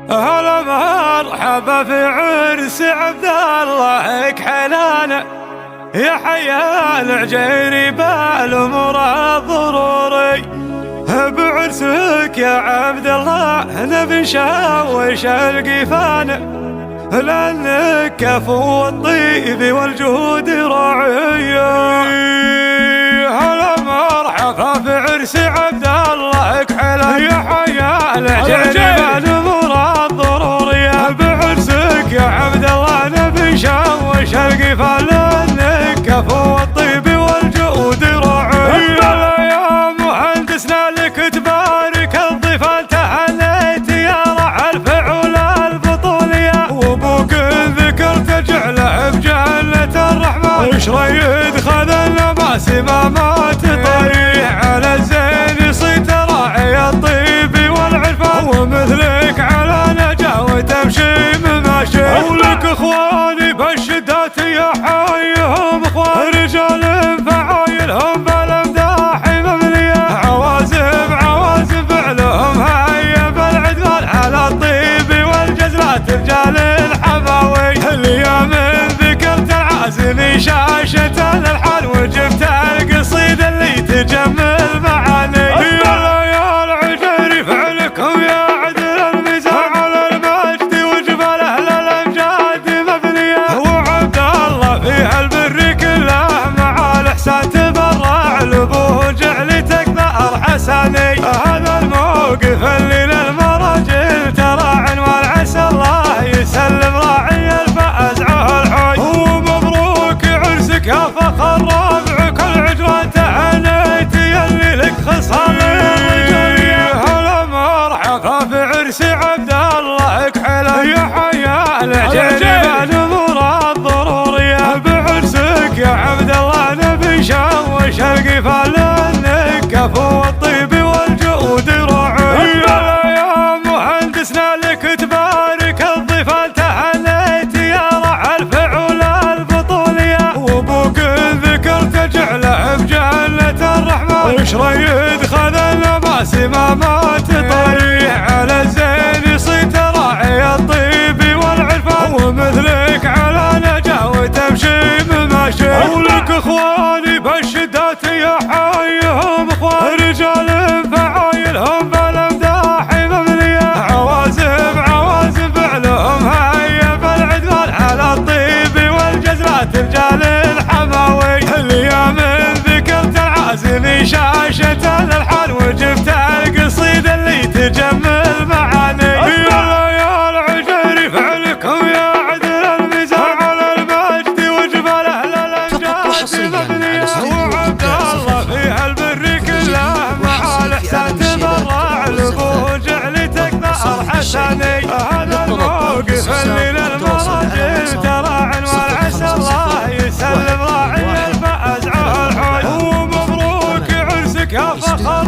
هلا مرحبا في عرس عبد الله كحلانه، يا حيا العجيري بالامور الضروري. بعرسك يا عبد الله نبي نشوش القفانه، لانك كفو الطيب والجهود راعيه. هلا مرحبا في عرس عبد الله كحلانه، يا حيا العجيري بالامور الضروريه. بعرسك يا عبد الله نبي نشوش القفانه، لانك كفو الطيب والجهود راعيه. يا مهندسنا لك تبارك الضيفان، تهنيت يا رعى الفعول البطوليه. وابوك ذكرت جعله بجنة الرحمن، وشريد خذ الماسمامات طريح على الزين صيت راعي الطيب والعرفان. ومثلك على نجا وتمشي مماشي، ولك اخواني بالشدات يا حيهم اخوان. رجال فعايلهم بالامداح ممليه، عوازم فعلهم هيا بالعدوان. على الطيب والجزلات رجال الحماوي، اليوم ذكرت العازمي شاشة الالحان، وجبت القصيد اللي تجمل معاني. يا العجيري فعلكم يا عدل الميزان، على المجد وجبال اهل الامجاد مبنيه. وعبد الله فيها البر كله مع الاحسان، تبرع لابوه جعلتك ظهر حسني. هذا الموقف اللي للمراجل ترى عنوان، عسى الله يسلم راعي الفأز الحوي. ومبروك عرسك يا فخر ربعك العجران، تهنيت يلي لك خصال الرجاليه. هلا مرحبا في عرس عبد الله كحلانه، يا حيا العجيري بالامور الضروريه. بعرسك يا عبد الله نبي نشوش القفال، لانك كفو الطيب والجود راعي. يا مهندسنا لك تبارك الضيفان، تهنيت يا رعى الفعول البطوليه. وابوك ذكرت جعله بجنة الرحمن، وشريد خذ الماسمامات طريح على الزين صيت راعي الطيب والعرفان. ومثلك على نجا وتمشي مماشي، ولك اخواني بالشدات يا حيهم اخوان. رجال فعايلهم بالامداح ممليه، عوازم فعلهم هيا بالعدوان. على الطيب والجزلات رجال الحماوي، اليوم ذكرت العازمي شاشة الالحان، وجبت القصيد اللي تجمل معاني. يا العجيري فعلكم يا عدل الميزان، على المجد وجبال اهل الامجاد مبنيه. وعبد الله فيها البر كله مع الاحسان، تبرع لابوه جعلتك ظهر حسني. هذا الموقف اللي للمراجل ترى عنوان، عسى الله يسلم راعي الفأز الحوي. ومبروك عرسك يا فخر